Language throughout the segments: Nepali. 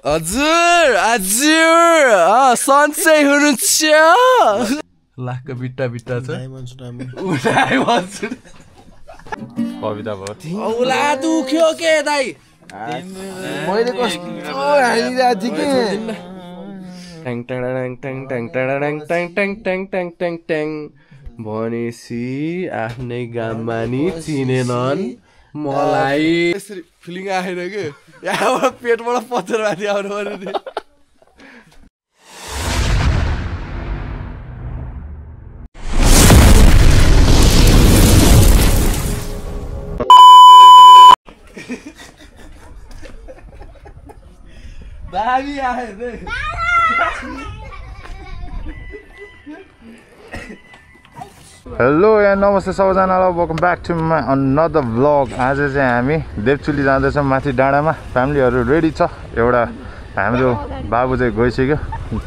हजुर हजुर सन्चै हुनुहुन्छ लाखको बिट्टा छ कविता भयो औला दुख्यो के दाइ मैले कस्तो हालिरहेको थिएँ के ट्याङ ट्याङ ट्याङ ट्याङ ट्याङ ट्याङ ट्याङ ट्याङ ट्याङ ट्याङ ट्याङ भनेपछि आफ्नै गाममा नि चिनेनन् मलाई यसरी फिलिङ आएन के यहाँबाट पेटबाट पत्थर माथि आउनु पर्यो नि दामी आयो नि हेलो या नमस्ते सबैजनालाई welcome back to my another vlog आज चाहिँ हामी देवचुली जाँदैछौँ माथि डाँडामा फ्यामिलीहरू रेडी छ एउटा हाम्रो बाबु चाहिँ गइसक्यो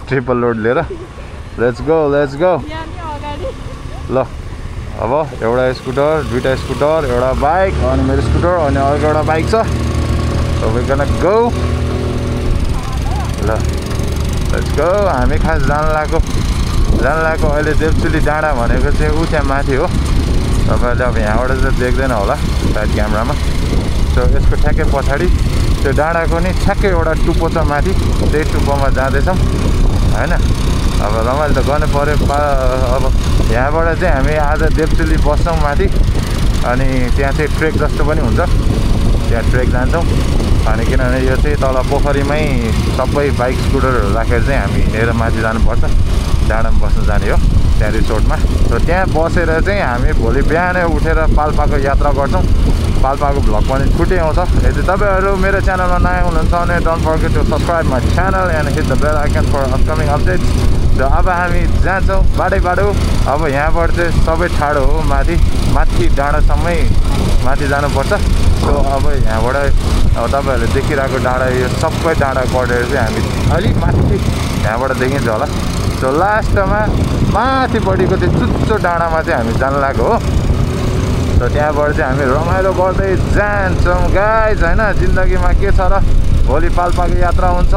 ट्रिपल लोड लिएर लेट्स गो ल अब एउटा स्कुटर दुईटा स्कुटर एउटा बाइक अनि मेरो स्कुटर अनि अर्को एउटा बाइक छ सबैजना गो ल लेट्स गो हामी खास जान लागेको अहिले देवचुली डाँडा भनेको चाहिँ ऊ त्यहाँ माथि हो तपाईँहरूले अब यहाँबाट चाहिँ देख्दैन होला साइड क्यामेरामा सो यसको ठ्याक्कै पछाडि त्यो डाँडाको नि ठ्याक्कै एउटा टुप्पो छ माथि त्यही टुप्पोमा जाँदैछौँ होइन अब रमाइलो त गर्नु पऱ्यो अब यहाँबाट चाहिँ हामी आज देवचुली बस्छौँ माथि अनि त्यहाँ चाहिँ ट्रेक जस्तो पनि हुन्छ त्यहाँ ट्रेक जान्छौँ अनि किनभने यो चाहिँ तल पोखरीमै सबै बाइक स्कुटरहरू राखेर चाहिँ हामी हेरेर माथि जानुपर्छ डाँडामा बस्नु जाने हो त्यहाँ रिसोर्टमा सो त्यहाँ बसेर चाहिँ हामी भोलि बिहानै उठेर पाल्पाको यात्रा गर्छौँ पाल्पाको भ्लग पनि छुट्टै आउँछ यदि तपाईँहरू मेरो च्यानलमा नयाँ हुनुहुन्छ भने don't forget to subscribe my channel and hit the bell icon for upcoming updates र अब हामी जान्छौँ बाटो अब यहाँबाट चाहिँ सबै ठाडो हो माथि डाँडासम्मै माथि जानुपर्छ सो अब यहाँबाट अब तपाईँहरूले देखिरहेको डाँडा यो सबै डाँडा कटेर चाहिँ हामी अलिक माथि यहाँबाट देखिन्छ होला सो लास्टमा माथिपट्टिको त्यो चुच्चो डाँडामा चाहिँ हामी जान लागेको हो सो त्यहाँबाट चाहिँ हामी रमाइलो गर्दै जान्छौँ गाइज होइन जिन्दगीमा के छ र भोलि पाल्पाको यात्रा हुन्छ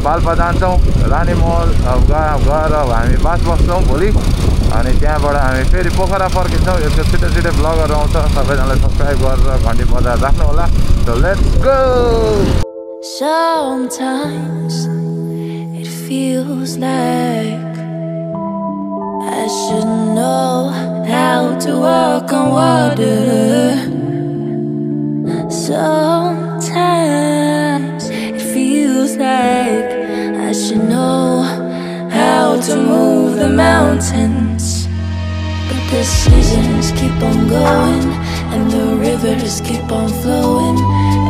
पाल्पा जान्छौँ रानी महल गएर हामी बास बस्छौँ भोलि अनि त्यहाँबाट हामी फेरि पोखरा फर्किन्छौँ यसको छिटो भ्लगहरू आउँछ सबैजनालाई सब्सक्राइब गरेर घन्टी बजाएर राख्नु होला so let's go Sometimes it feels like I should know how to walk on water. Sometimes it feels like I should know how to move the mountains. But the seasons keep on going and the rivers keep on flowing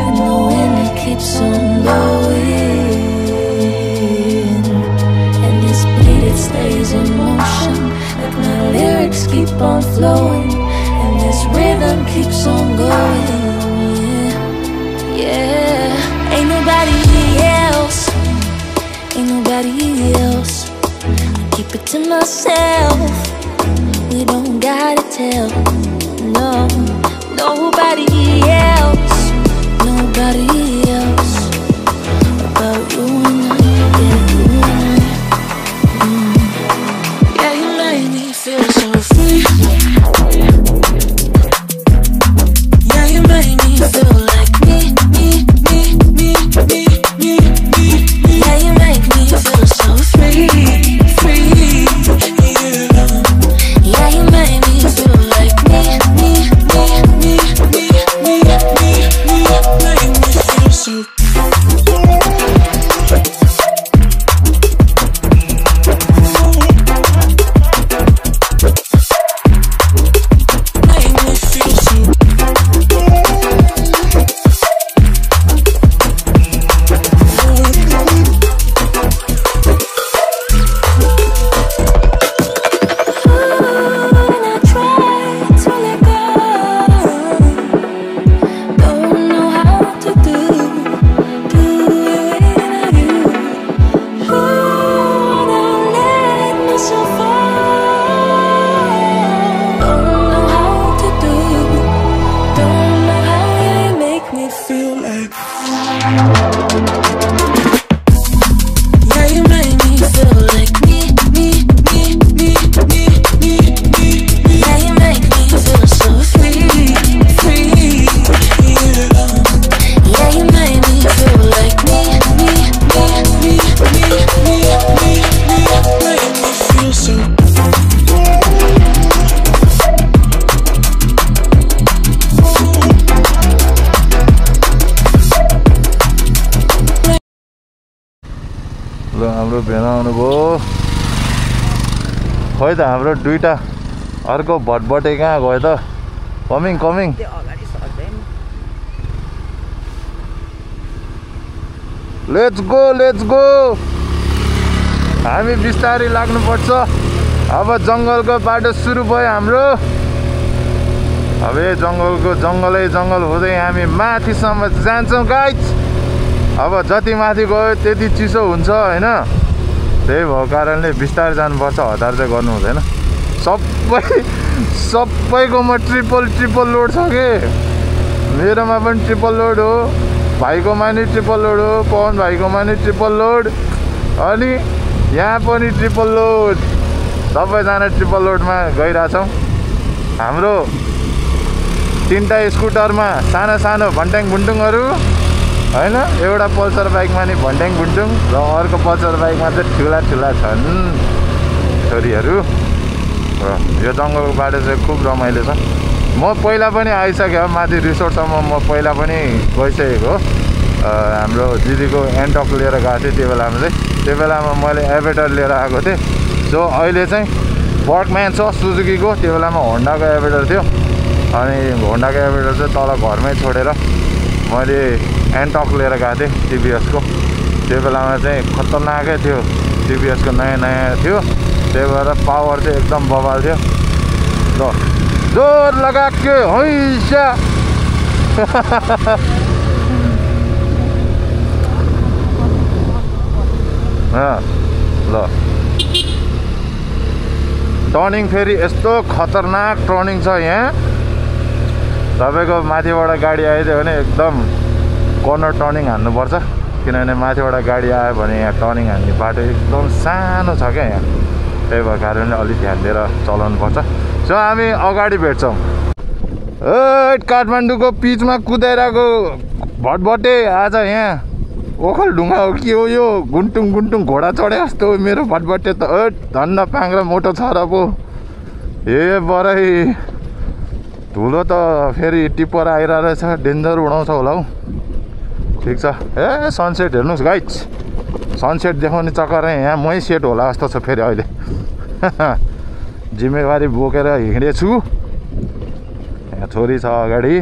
and the wind keeps on blowing. It stays in motion, like my lyrics keep on flowing, and this rhythm keeps on going. Yeah, ain't nobody else. I keep it to myself. We don't gotta tell, no, nobody else about you and I. Yeah, you make me feel so free. Yeah, you make me feel like me. Yeah, you make me feel so free. Yeah, you make me feel like me. Make me feel so do ल हाम्रो भेना आउनुभयो खोइ त हाम्रो दुईटा अर्को भटभटे कहाँ गयो त कमिङ कमिङ लेट्स गो हामी बिस्तारै लाग्नुपर्छ अब जङ्गलको बाटो सुरु भयो हाम्रो अब यो जङ्गलै जङ्गल हुँदै हामी माथिसम्म जान्छौँ गाइज अब जति माथि गयो त्यति चिसो हुन्छ होइन त्यही भएको कारणले बिस्तारै जानुपर्छ हतार चाहिँ गर्नु हुँदैन सबैकोमा ट्रिपल लोड छ कि मेरोमा पनि ट्रिपल लोड हो भाइकोमा नि ट्रिपल लोड हो पवन भाइकोमा नि ट्रिपल लोड अनि यहाँ पनि ट्रिपल लोड सबैजना ट्रिपल लोडमा गइरहेछौँ हाम्रो 3टा स्कुटरमा सानो भन्ट्याङ भुन्टुङहरू होइन एउटा पल्सर बाइकमा नि भन्ट्याङ भुन्टुङ र अर्को पल्सर बाइकमा चाहिँ ठुला छन् छोरीहरू र यो जङ्गलको बाटो चाहिँ खुब रमाइलो छ म पहिला पनि आइसकेँ माथि रिसोर्टसम्म म पहिला पनि गइसकेको हाम्रो दिदीको एन्टक लिएर गएको थिएँ त्यो बेलामा मैले एभेटर लिएर आएको थिएँ जो अहिले चाहिँ वर्कम्यान छ सुजुकीको त्यो बेलामा होन्डाको एभेटर थियो अनि होन्डाको एभेटर चाहिँ तल घरमै छोडेर मैले एन्टक लिएर गएको थिएँ टिभीएसको त्यो बेलामा चाहिँ खतरनाकै थियो टिभीएसको नयाँ थियो त्यही भएर पावर चाहिँ एकदम बवाल थियो ल जोर लगा के हैसा ल टर्निङ फेरि यस्तो खतरनाक टर्निङ छ यहाँ तपाईँको माथिबाट गाडी आइदियो भने एकदम कर्नर टर्निङ हान्नुपर्छ किनभने माथिबाट गाडी आयो भने यहाँ टर्निङ हान्ने बाटो एकदम सानो छ क्या यहाँ त्यही भएको कारणले अलिक ध्यान दिएर चलाउनुपर्छ सो हामी अगाडि भेट्छौँ काठमाडौँको पिचमा कुदाइरहेको भटभटे आज यहाँ ओखलढुङ्गा हो के हो यो गुन्टुङ घोडा चढे जस्तो मेरो भटभटे त धन्न पाङ्रा मोटो छ र पो ए बरै धुलो त फेरि टिप्पर आइरहेको रहेछ डेन्जर उडाउँछ होला हौ ठिक छ ए सनसेट हेर्नुहोस् गाइज सनसेट देखाउने चक्करै यहाँ मै सेट होला जस्तो छ फेरि अहिले जिम्मेवारी बोकेर हिँडेछु यहाँ छोरी छ अगाडि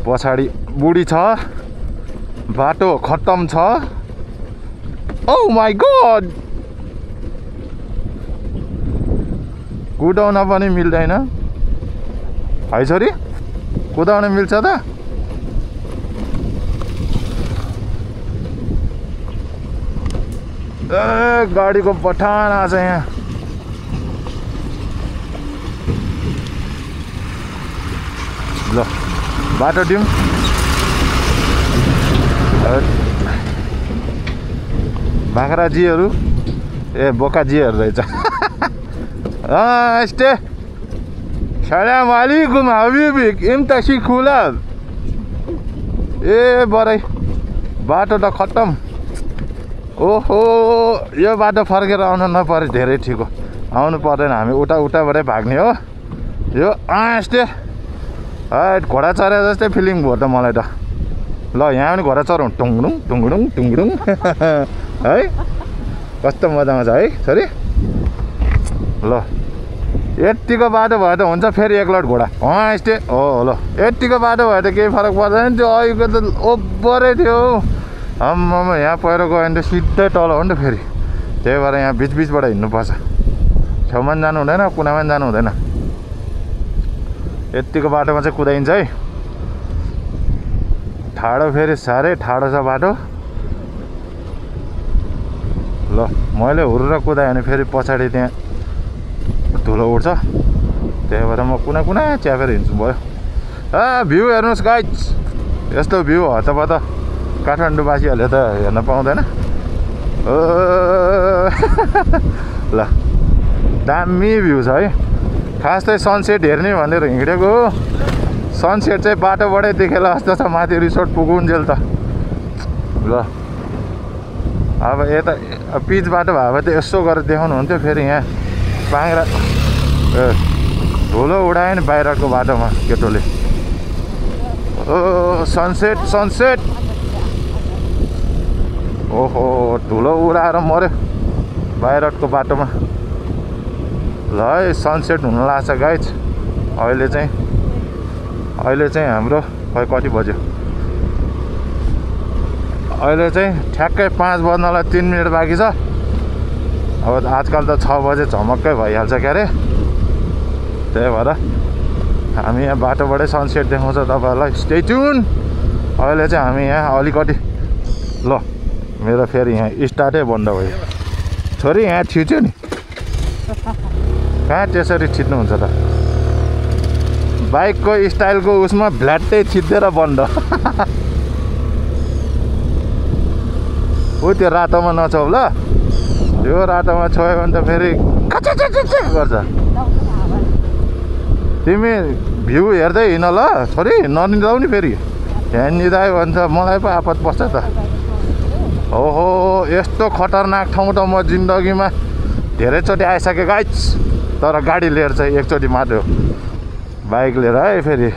पछाडि बुढी छ बाटो खत्तम छ ओ माई गॉड कुदाउन पनि मिल्दैन है छोरी कुदाउन मिल्छ त गाडीको पठान आछ यहाँ ल बाटो दिउँ बाख्राजीहरू ए बोकाजीहरू रहेछ यस्तै सलाम वालेकुम हबिबी इम्तासी खुला ए बरै बाटो त खत्तम ओहो यो बाटो फर्केर आउनु नपरे धेरै ठिक हो आउनु पर्दैन हामी उताबाटै भाग्ने हो यो यस्तै घोडा चढे जस्तै फिलिङ भयो त मलाई त ल यहाँ पनि घोडा चढौँ टुङडुङ है कस्तो मजा आउँछ है छोरी ल यतिको बाटो भयो त हुन्छ फेरि एक लट घोडा यस्तै हो ल यतिको बाटो भयो त केही फरक पर्दैन त्यो अहिलेको त ओभरै थियो आम्मामा यहाँ पहिरो गयो भने त सिधै तल हो नि त फेरि त्यही भएर यहाँ बिचबिचबाट हिँड्नुपर्छ छेउमा पनि जानु हुँदैन कुनामा पनि जानु हुँदैन यतिको बाटोमा चाहिँ कुदाइन्छ है ठाडो फेरि साह्रै ठाडो छ बाटो ल मैले हुरुर कुदाएँ भने फेरि पछाडि त्यहाँ धुलो उठ्छ त्यही भएर म कुना च्यापेर हिँड्छु भयो भ्यू हेर्नुहोस् गाइज यस्तो भ्यू हतपत काठमाडौँवासीहरूले त हेर्न पाउँदैन ल दामी भ्यू छ है खास चाहिँ सनसेट हेर्ने भनेर हिँडेको हो सनसेट चाहिँ बाटोबाटै देखेला जस्तो छ माथि रिसोर्ट पुगुन्जेल त ल अब यता पिच बाटो भए भए त यसो गरेर देखाउनु हुन्थ्यो फेरि यहाँ पाङ्रा धुलो उडायो नि बाहिरको बाटोमा केटोले ओ सनसेट ओहो धुलो उडाएर मर्यो बाहिरको बाटोमा ल है सनसेट हुन लाग्छ गाइज अहिले चाहिँ हाम्रो खै कति बज्यो अहिले चाहिँ ठ्याक्कै 5 बज्नलाई 3 मिनट बाँकी छ अब आजकल त 6 बजे झमक्कै भइहाल्छ क्या अरे त्यही भएर हामी यहाँ बाटोबाटै सनसेट देखाउँछ तपाईँहरूलाई स्टे ट्युन अहिले चाहिँ हामी यहाँ अलिकति ल मेरो फेरि यहाँ स्टार्टै बन्द भयो छोरी यहाँ थिच्यो नि कहाँ त्यसरी थिच्नुहुन्छ त बाइकको स्टाइलको उसमा भ्ल्याट्टै थिच्देर बन्द ऊ त्यो रातोमा नछौ ल त्यो रातोमा छोयो भने त फेरि गर्छ तिमी भ्यू हेर्दै हिँड ल छोरी ननिदाउ नि फेरि यहाँ निदायो भने त मलाई पो आपत पर्छ त ओहो यस्तो खतरनाक ठाउँ त म जिन्दगीमा धेरैचोटि आइसकेँ गाइज तर गाडी लिएर चाहिँ एकचोटि मात्रै हो बाइक लिएर है फेरि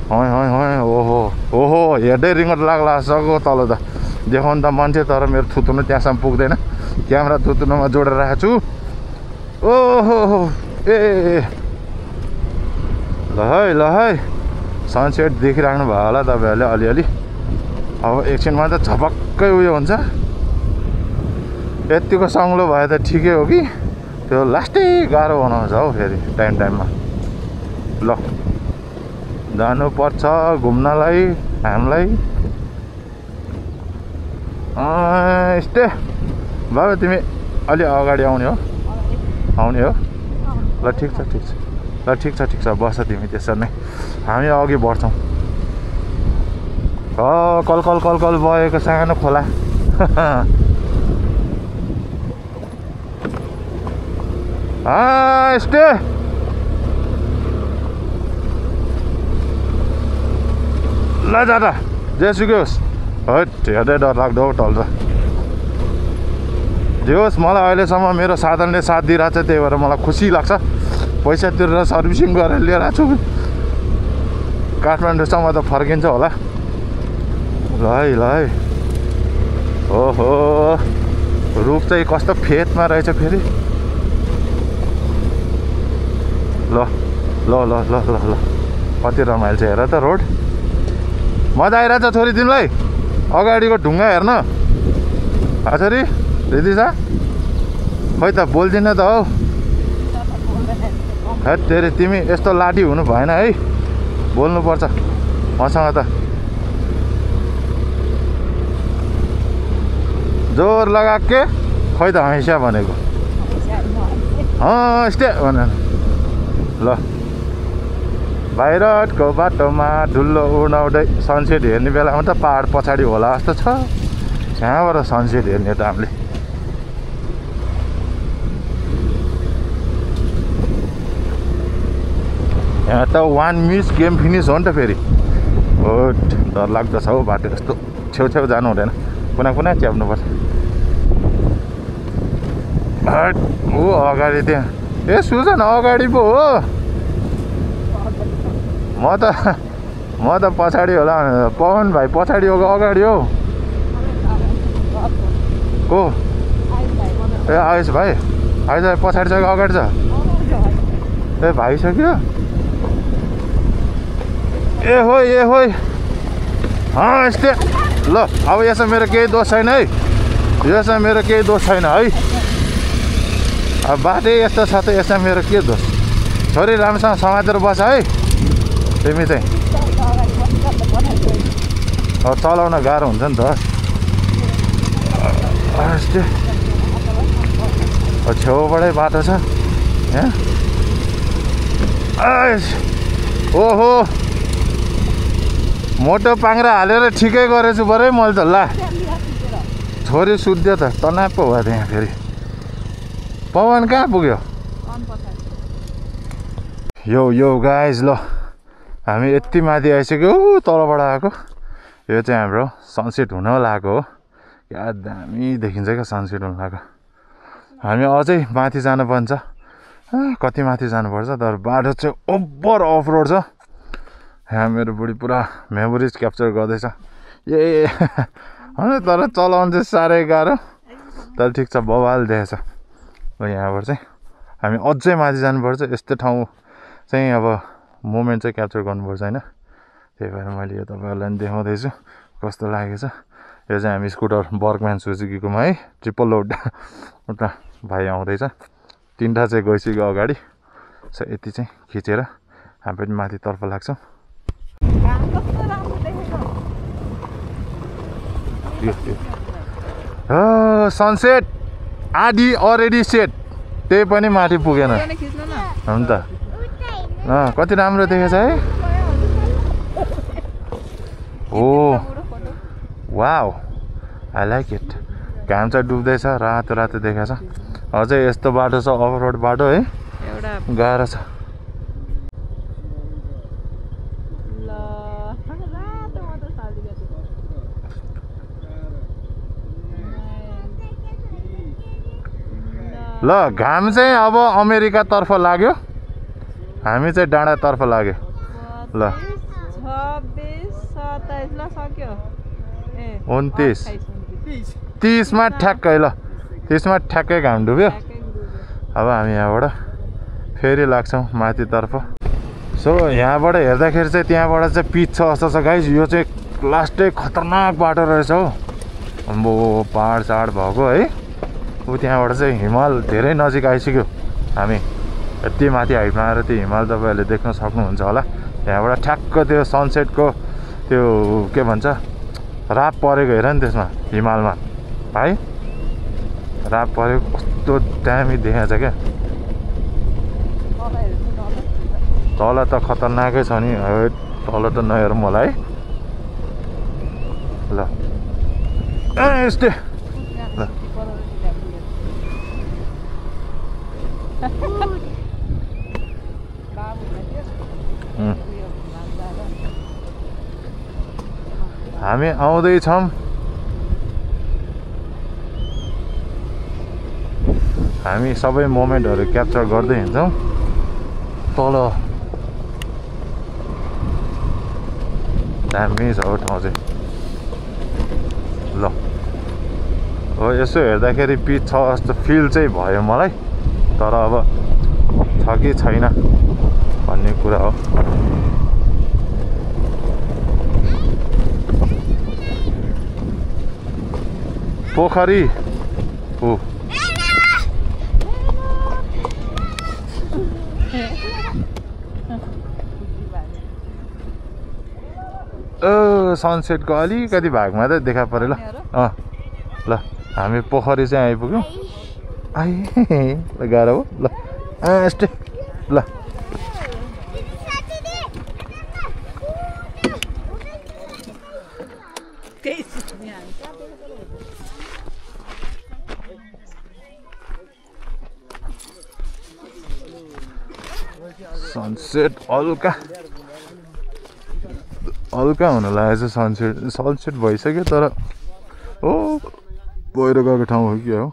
ओहो ओहो हेर्दै रिङ्गट लाग्ला सको तल त देखाउनु त मान्छे तर मेरो थुत्नु त्यहाँसम्म पुग्दैन क्यामेरा थुत्नुमा जोडेर राखेको छु ओहो ए ल है सनसेट देखिराख्नु भयो होला तपाईँहरूले अलिअलि अब एकछिनमा त झपक्कै उयो हुन्छ यतिको सङ्लो भए त ठिकै हो कि त्यो लास्टै गाह्रो बनाउँछ हौ फेरि टाइममा ल जानुपर्छ घुम्नलाई हामीलाई यस्तै बाबा तिमी अलि अगाडि आउने हो ल ठिक छ बस तिमी त्यसरी नै हामी अघि बढ्छौँ कल बगेको सानो खोला यस्तै ल जाँदा जेसुकै होस् हट हेर्दै डर लाग्दो हौ टल्छ जे होस् मलाई अहिलेसम्म मेरो साधनले साथ दिइरहेको छ त्यही भएर मलाई खुसी लाग्छ पैसा तिरेर सर्भिसिङ गरेर लिएर आएको छु काठमाडौँसम्म त फर्किन्छ होला ल है ओहो रुख चाहिँ कस्तो फेदमा रहेछ फेरि ल कति रमाइलो छ हेर त रोड मजा आइरहेछ छोरी तिमीलाई अगाडिको ढुङ्गा हेर्न छोरी दिदी छ खै त बोल्दिन त हौ हेट तेरे तिमी यस्तो लाठी हुनु भएन है बोल्नुपर्छ मसँग त जोर लगा के खै त हैस्या भनेको यस्तै भनेर ल बाहिरको बाटोमा धुलो उडाउँदै सनसेट हेर्ने बेलामा त पहाड पछाडि होला जस्तो छ यहाँबाट सनसेट हेर्ने त हामीले यहाँ त 1 मिस गेम फिनिस हो नि त फेरि हो डर लाग्दो छ हौ बाटो यस्तो छेउछेउ जानु हुँदैन कुना च्याप्नुपर्छ ऊ अगाडि त्यहाँ ए सुजन अगाडि पो हो म त पछाडि होला पवन भाइ पछाडि हो अगाडि हो को ए आयुष भाइ आयुष भाइ पछाडि छ कि अगाडि छ ए भाइ छ क्या ए हो यस्तै ल अब यसमा मेरो केही दोष छैन है यसमा मेरो केही दोष छैन है अब बाटै यस्तो छ त यसमा मेरो के दोष छोरी राम्रोसँग समातेर बस है तिमी चाहिँ अब चलाउन गाह्रो हुन्छ नि त यस्तै छेउबाटै बाटो छ यहाँ ओहो मोटो पाङ्रा हालेर ठिकै गरेछु बरै मैले त ला छोरी सुत्यो त तनाव पो भयो त्यहाँ फेरि पवन कहाँ पुग्यो यो गाइज ल हामी यति माथि आइसक्यो तलबाट आएको यो चाहिँ हाम्रो सनसेट हुन लागेको हो क्या दामी देखिन्छ क्या सनसेट हुन लागेको हामी अझै माथि जानुपर्छ कति माथि जानुपर्छ तर बाटो चाहिँ ओभर अफ रोड छ यहाँ मेरो बुढी पुरा मेमोरिज क्याप्चर गर्दैछ ए तर चलाउनु चाहिँ साह्रै गाह्रो तर ठिक छ बवाल देखेछ यहाँबाट चाहिँ हामी अझै माथि जानुपर्छ यस्तो ठाउँ चाहिँ अब मोमेन्ट चाहिँ क्याप्चर गर्नुपर्छ होइन त्यही भएर मैले यो तपाईँहरूलाई पनि देखाउँदैछु कस्तो लागेछ यो चाहिँ हामी स्कुटर बर्कम्यान सुजुकीकोमा है ट्रिपल लोड उता भाइ आउँदैछ तिनवटा चाहिँ गइसक्यो अगाडि सो यति चाहिँ खिचेर हामी पनि माथितर्फ लाग्छौँ सनसेट आधी अलरेडी सेट त्यही पनि माथि पुगेन हो नि त कति राम्रो देखेछ है ओ वाउ आई लाइक इट घाम चाहिँ डुब्दैछ रातो रातो देखाएको छ अझै यस्तो बाटो छ अफ रोड बाटो है गाह्रो छ ल घाम चाहिँ अब अमेरिकातर्फ लाग्यो हामी चाहिँ डाँडातर्फ लाग्यो ल 29 30 मा ठ्याक्कै ल 30 मा ठ्याक्कै घाम डुब्यो अब हामी यहाँबाट फेरि लाग्छौँ माथितर्फ सो यहाँबाट हेर्दाखेरि चाहिँ त्यहाँबाट चाहिँ पिच छ जस्तो छ गाइस यो चाहिँ लास्टै खतरनाक बाटो रहेछ हौ अम्बो पहाड साड भएको है ऊ त्यहाँबाट चाहिँ हिमाल धेरै नजिक आइसक्यो हामी यति माथि हाइटमा आएर त्यो हिमाल तपाईँहरूले देख्न सक्नुहुन्छ होला त्यहाँबाट ठ्याक्क त्यो सनसेटको त्यो के भन्छ राप परेको हेर नि त्यसमा हिमालमा है राप परेको कस्तो दामी देखाएको छ क्या तल त खतरनाकै छ नि तल त नहेरौँ होला है ल यस्तै ल हामी आउँदैछौँ हामी सबै मोमेन्टहरू क्याप्चर गर्दै हिँड्छौँ तल दामी छ हो ठाउँ चाहिँ ल हो यसो हेर्दाखेरि पिच छ जस्तो फिल चाहिँ भयो मलाई तर अब छ कि छैन भन्ने कुरा हो पोखरी हो सनसेटको अलिकति भागमा त देखा पऱ्यो ल ल हामी पोखरी चाहिँ आइपुग्यौँ ल गाह्रो हो ल यस्तै ल सनसेट हल्का हुन लागेको छ सनसेट भइसक्यो तर ओ पहिरो गएको ठाउँ हो कि हो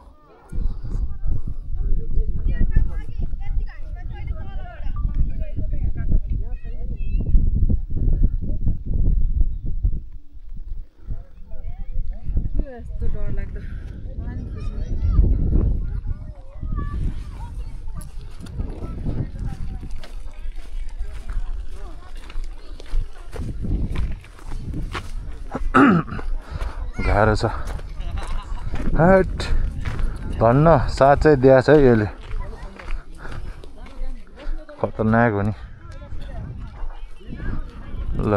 गाह्रो छ हट धन्न साथ चाहिँ दिएछ है यसले खतरनाक हो नि ल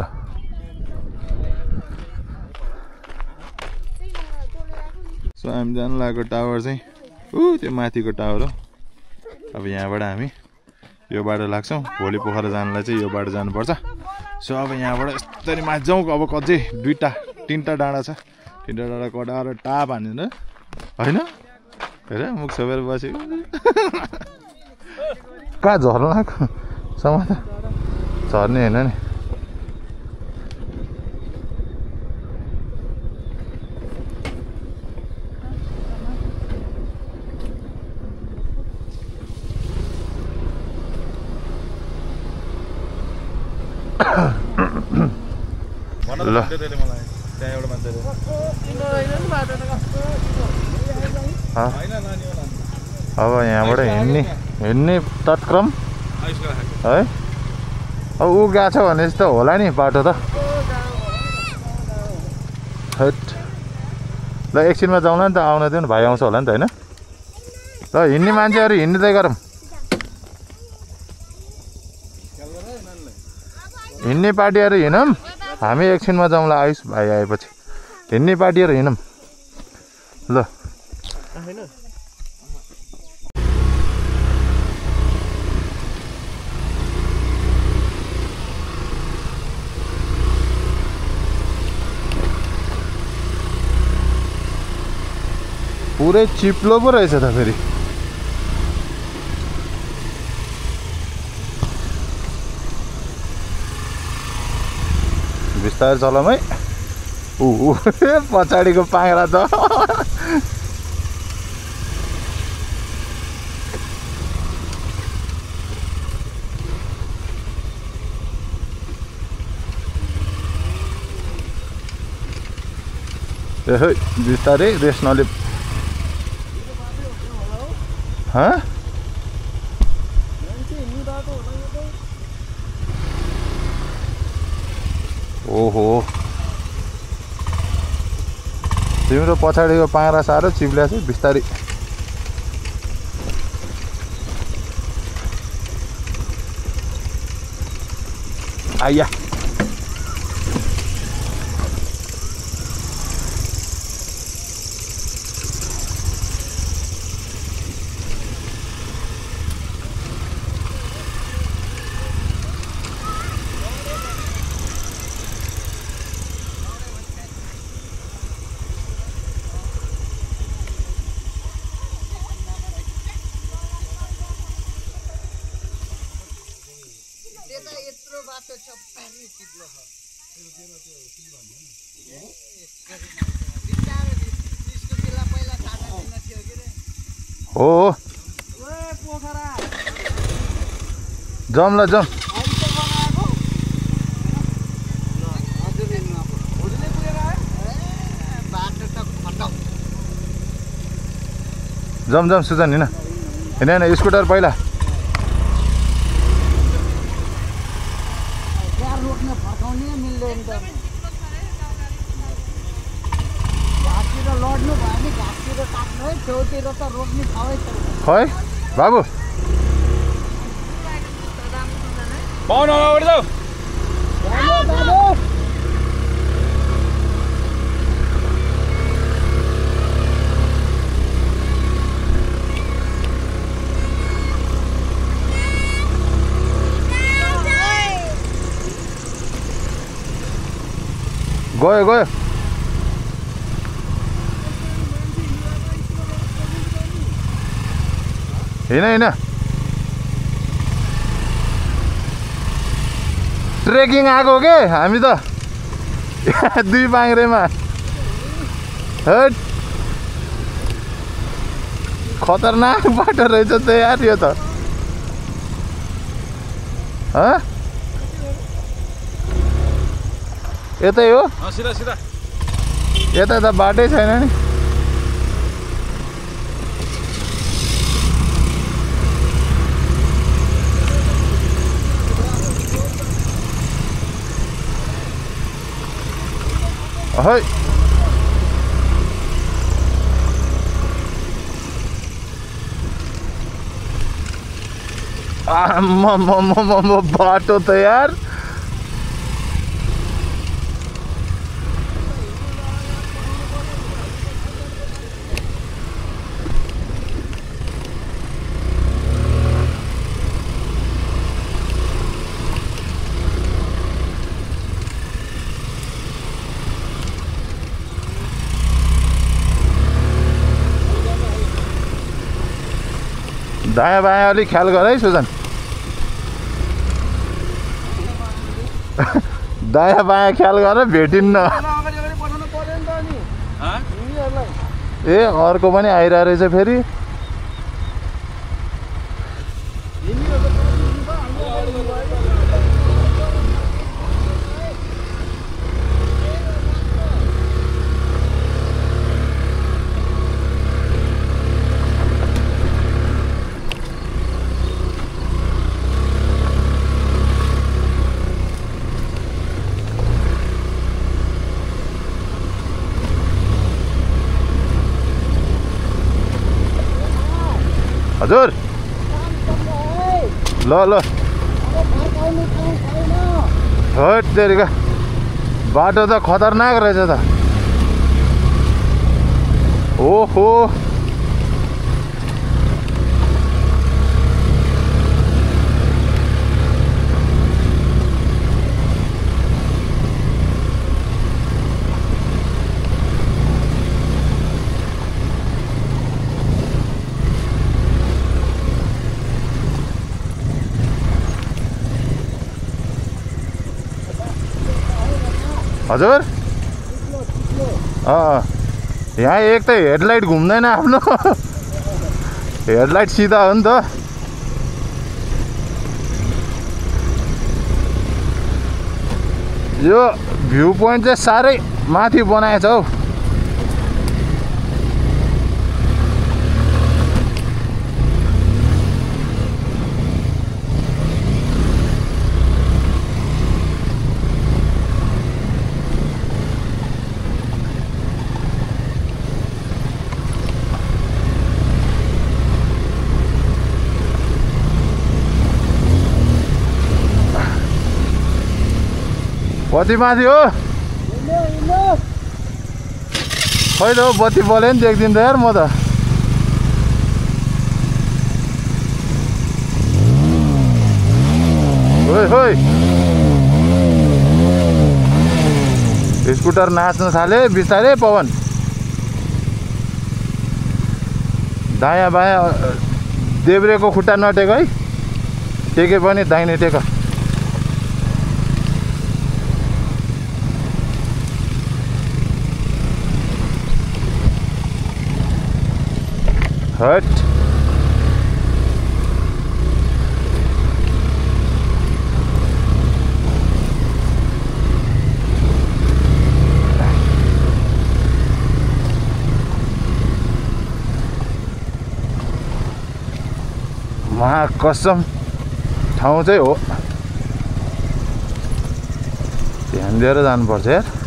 सो हामी जानु लागेको टावर चाहिँ त्यो माथिको टावर हो अब यहाँबाट हामी यो बाटो लाग्छौँ भोलि पोखरा जानलाई चाहिँ यो बाटो जानुपर्छ सो अब यहाँबाट यस्तरी माथि जाउँ अब अझै 2-3टा डाँडा छ 3टा डाँडा कटाएर टाप हान्दैन होइन हेर मुख छोपेर बसेको कहाँ झर्न समात झर्ने होइन नि ल त्यहाँ एउटा मान्छेले अब यहाँबाट हिँड्ने तत्क्रम है अब ऊ गएको छ भने जस्तो होला नि बाटो त ल एकछिनमा जाउँला नि त आउन दिउँ न भाइ आउँछ होला नि त होइन ल हिँड्ने मान्छेहरू हिँड्दै गरौँ हिँड्ने पार्टीहरू हिँडौँ हामी एकछिनमा जाउँला आयुष भाइ आएपछि हिँड्ने पार्टीहरू हिँडौँ ल पुरै चिप्लो पो रहेछ त फेरि बिस्तारै चलाउँ है पछाडिको पाङ्रा त बिस्तारै रेस्ट नले ओहो तिम्रो पछाडिको पाङ्रा साह्रो चिप्ल्या छ बिस्तारै आइया हो जाऊँ ल जाऊँ जाऊँ जाऊँ सुजन हिँड हिँड स्कुटर पहिला खै बाबु गयो गयो हिँड ट्रेकिङ आएको के हामी त दुई पाङ्रेमा हट खतरनाक बाटो रहेछ त यार यो त यतै हो सिधा सिधा यता त बाटै छैन नि Ahoj. बाटो त यार दायाँ बायाँ अलिक ख्याल गर है सुजन दायाँ बायाँ ख्याल गर भेटिन्न ए अर्को पनि आइरहेको रहेछ फेरि हजुर ल ल हट तेरिका बाटो त खतरनाक रहेछ त ओहो हजुर यहाँ एक त हेडलाइट घुम्दैन आफ्नो हेडलाइट सिधा हो नि त यो भ्यू पोइन्ट चाहिँ साह्रै माथि बनाएछ हौ बत्ती माथि हो खै त बत्ती बल्यो नि देख्दिन त यार म त ओइ स्कुटर नाच्न थाले बिस्तारै पवन दायाँ बायाँ देब्रेको खुट्टा नटेक है टेके पनि दाहिने टेक हट महाकसम ठाउँ चाहिँ हो ध्यान दिएर जानुपर्छ यार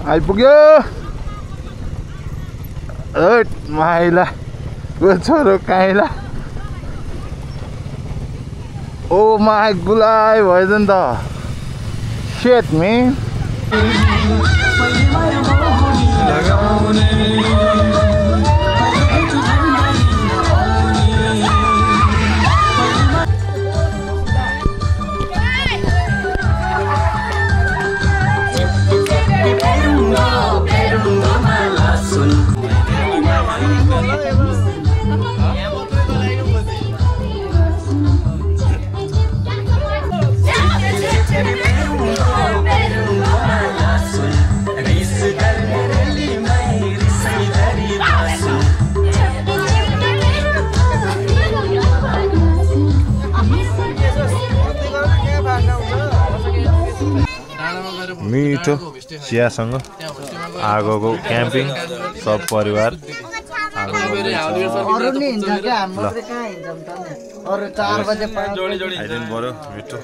आइपुग्यो माइला को छोरो काइला ओ माई गुलाइ भएछ नि त सेट म्यान मिठो चियासँग आगोको क्याम्पिङ सब परिवार मिठो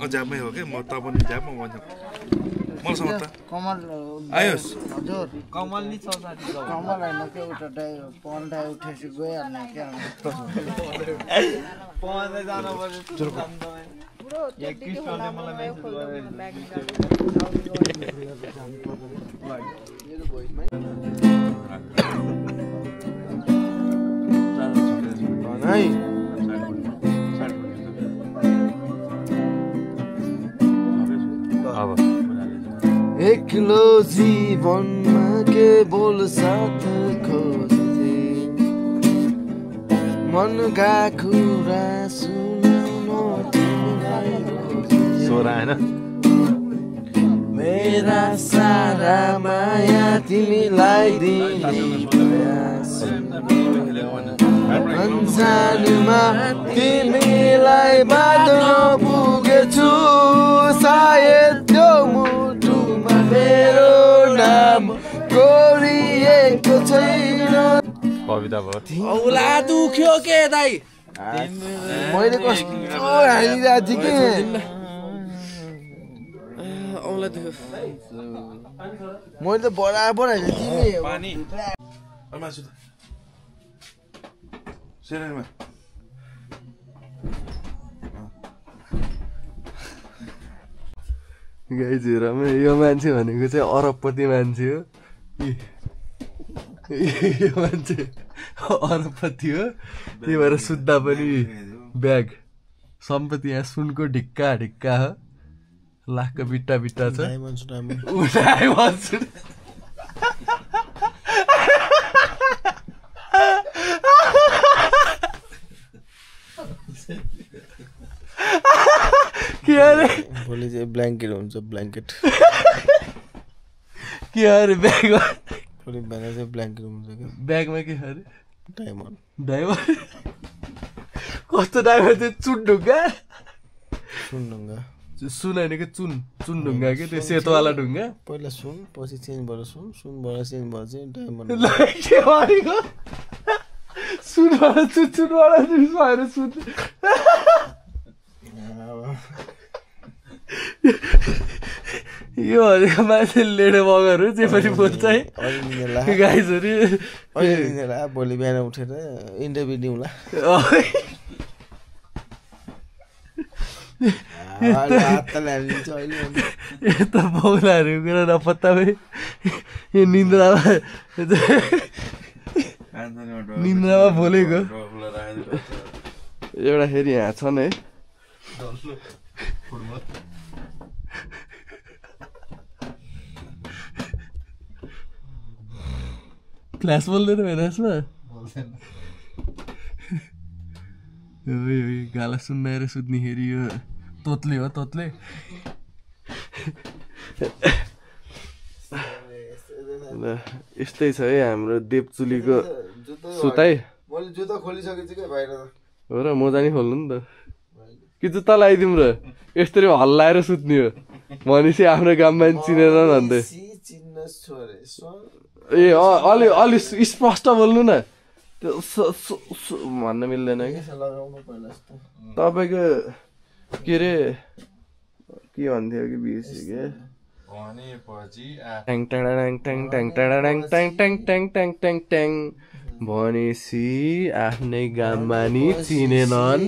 जापमै हो कि म त पनि जापमा भन्छ मसँग त कमल आयोस् हजुर कमल नि छ साथी कमल हैन के उठा पन्डा उठेसी गइहाल्ने के पन्डा जान पर्यो पुरो 21 टले मलाई मेसेज है एक्लो जीवनमा के बोल साथ खोज्थे मनका कुरा सुनाउन तिमीलाई सोरा हैन मेरा सारा माया तिमीलाई दिने अन्जानमा तिमीलाई बाँध्न पुगेछु सायद त्यो मुटुमा मेरो नाम कोरिएको छैन कविता भयो औला दुख्यो के दाइ मैले कस्तो हालिरहेको थिएँ कि औला दुख्यो मैले त बराबर हालेको थिएँ सेरेनमा गाइज हेरमै यो मान्छे भनेको चाहिँ अरबपति मान्छे हो यो मान्छे अरबपति हो त्यही भएर सुत्दा पनि ब्याग सम्पत्ति यहाँ सुनको ढिक्का ढिक्का हो लाखको बिट्टा बिट्टा छ के अरे भोलि चाहिँ ब्ल्याङ्केट हुन्छ ब्ल्याङ्केट के अरे ब्यागमा भोलि बिहान चाहिँ ब्ल्याङ्केट हुन्छ क्या ब्यागमा के अरे डायमन्ड कस्तो डायमन्ड चाहिँ चुनढुङ्गा सुनढुङ्गा सुन होइन कि चुनढुङ्गा कि त्यो सेतोवाला ढुङ्गा पहिला सुन पछि चेन्ज भएर सुनबाट चेन्ज भएर चाहिँ डायमन्ड के भनेको सुनबाट चुनबाट भएर सुन यो भनेको मान्छे लेडो मगरहरू जे पनि बोल्छ है गाइजहरू भोलि बिहान उठेर इन्टरभ्यू दिउँला यता बौलाहरूको कुरा नपत्ता भयो यो निन्द्रामा बोलेको एउटा फेरि यहाँ छन् है क्लास बोल्दैन होइन यसमा गाला सुन्नाएर सुत्नेखेरि यो तोत्ले हो तोत्ले यस्तै छ है हाम्रो देवचुलीको सुताइ मैले जुत्ता खोलिसकेछु के बाहिर हो र मोजा नि खोल्नु नि त कि जुत्ता लगाइदिउँ र यस्तरी हल्लाएर सुत्ने हो भनेपछि आफ्नो गाउँमा चिनेर भन्दै ए अलि स्पष्ट बोल्नु न त्यो भन्न मिल्दैन कि तपाईँको के अरे के भन्थ्यो कि बिर्सेँ के ट्याङ ट्याङ ट्याङ ट्याङ ट्याङ ट्याङ ट्याङ ट्याङ ट्याङ ट्याङ ट्याङ भनेपछि आफ्नै गाउँमा नि चिनेनन्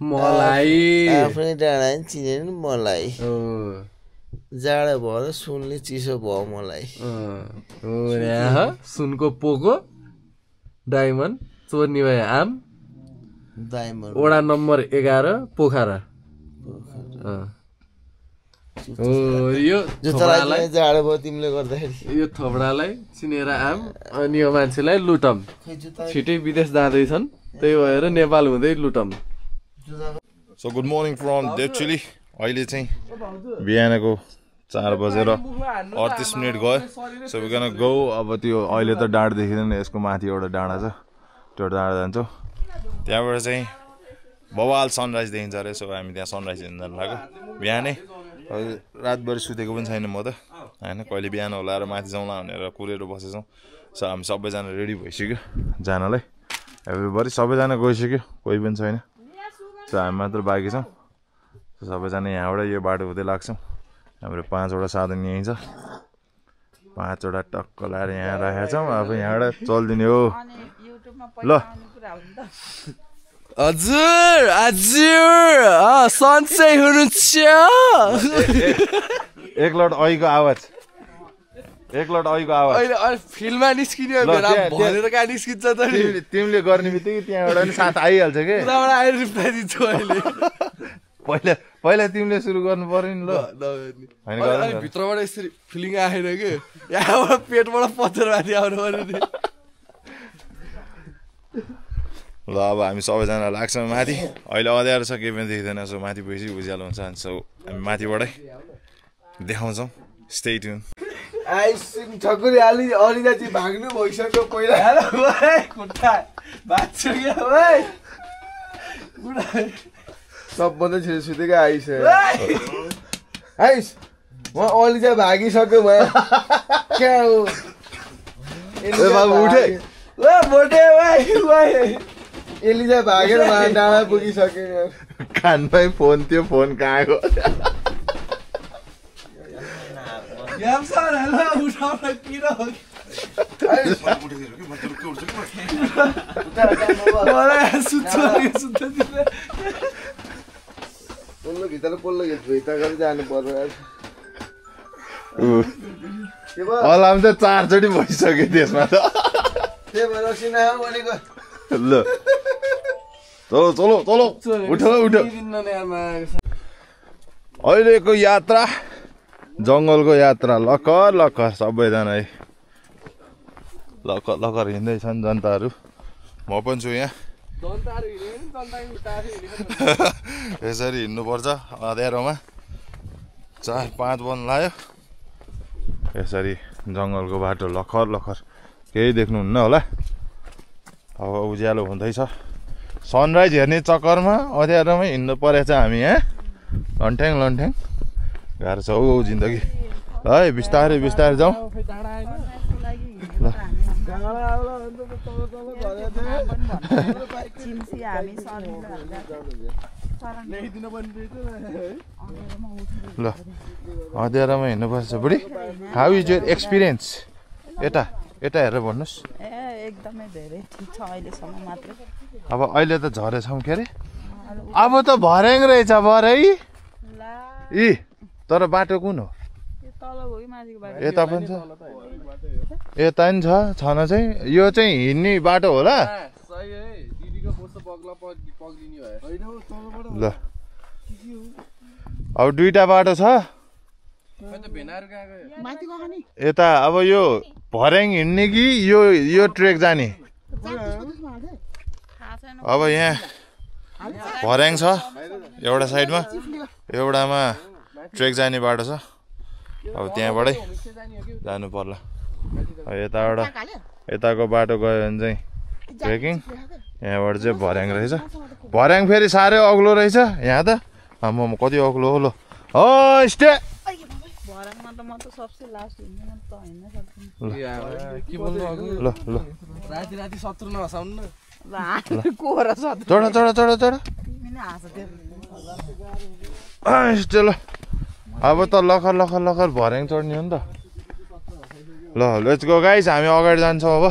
मलाई आफ्नै डाँडा नि चिनेन मलाई जाडो भएर सुनले चिसो भयो मलाई सुनको पोको डायमन्ड चोर्नी भए आम डायमन्ड वडा नम्बर 11 पोखरा यो थोपडालाई जाडो भयो तिमीले गर्दाखेरि यो थोपडालाई चिनेर आम अनि यो मान्छेलाई लुटम छिटै विदेश जाँदैछन् त्यही भएर नेपाल हुँदै लुटम so good morning from Devchuli अहिले चाहिँ बिहानको 4:38 गयो सो वी गन गो अब त्यो अहिले त डाँड देखिँदैन यसको माथि एउटा डाँडा छ त्यो डाँडा जान्छौँ त्यहाँबाट चाहिँ बवाल सनराइज देखिन्छ अरे सो हामी त्यहाँ सनराइज हेर्न जानु लाग्यो बिहानै रातभरि सुतेको पनि छैन म त होइन कहिले बिहान होला र माथि जाउँला भनेर कुरेर बसेछौँ सो हामी सबैजना रेडी भइसक्यो जानलाई एभ्रिबडी सबैजना गइसक्यो कोही पनि छैन सो हामी मात्र बाँकी छौँ सबैजना यहाँबाट यो बाटो हुँदै लाग्छौँ हाम्रो 5वटा साधन यहीँ छ 5वटा टक्क लाएर यहाँ राखेका छौँ अब यहाँबाट चलिदिने हो ल हजुर हजुर सन्चै हुनुहुन्छ एक लट ऐको आवाज अहिले फिल्ममा निस्किने भनेर कहाँ निस्किन्छ त तिमीले गर्ने बित्तिकै त्यहाँबाट पनि साथ आइहाल्छ कि आएर रिप्लाई दिन्छु अहिले पहिला तिमीले सुरु गर्नु पर्यो नि ल भित्रबाट यसरी फिलिङ आएन कि यहाँबाट पेटबाट पत्थर माथि आउनु पर्यो नि ल अब हामी सबैजना लाग्छौँ माथि अहिले अँध्यारो छ केही पनि देखिँदैन सो माथि गएपछि उज्यालो हुन्छ सो हामी माथिबाटै देखाउँछौँ स्टे ट्युन आइसिङ ठकुरी अलिदा चाहिँ भाग्नु भइसक्यो पहिला सबभन्दा छिटो सुतेको आइसक्यो आइस म अलि चाहिँ भागिसक्यो भयो क्या हो बाबु उठे यसले चाहिँ भागेर डाँडा पुगिसक्यो कानमै फोन थियो फोन कहाँ गयो भित्र गरी जानु पर्यो अलार्म त 4 चोटि भइसक्यो त्यसमा त त्यही भएर सिना भनेको ल चलो उठ अहिलेको यात्रा जङ्गलको यात्रा लखर सबैजना है लखर हिँड्दैछन् जनताहरू म पनि छु यहाँ यसरी हिँड्नुपर्छ अँध्यारोमा 4-5 बन लाग्यो यसरी जङ्गलको बाटो लखर केही देख्नुहुन्न होला अब उज्यालो हुँदैछ सनराइज हेर्ने चक्करमा अँध्यारोमै हिँड्नु परेछ हामी यहाँ लन्ठ्याङ गाह्रो छ हौ जिन्दगी है बिस्तारै जाउँ ल अँध्यारोमा हिँड्नुपर्छ बुढी हाउ इज योर एक्सपिरियन्स यता हेरेर भन्नुहोस् एकदमै धेरै ठिक छ अहिलेसम्म मात्र अब अहिले त झरेछौँ के अरे अब त भर्याङ रहेछ भरै इ तर बाटो कुन हो यता पनि छ यता पनि छन चाहिँ यो चाहिँ हिँड्ने बाटो होला ल अब 2टा बाटो छ यता अब यो भर्याङ हिँड्ने कि यो ट्रेक जाने अब यहाँ भर्याङ छ एउटा साइडमा एउटामा ट्रेक जाने बाटो छ अब त्यहाँबाटै जानु पर्ला यताको बाटो गयो भने चाहिँ ट्रेकिङ यहाँबाट चाहिँ भर्याङ रहेछ भर्याङ फेरि साह्रै अग्लो रहेछ यहाँ त म कति अग्लो हो ल स्टे ल अब त लखर भर्याङ चढ्ने हो नि त ल लेट्स गो गाइस हामी अगाडि जान्छौँ अब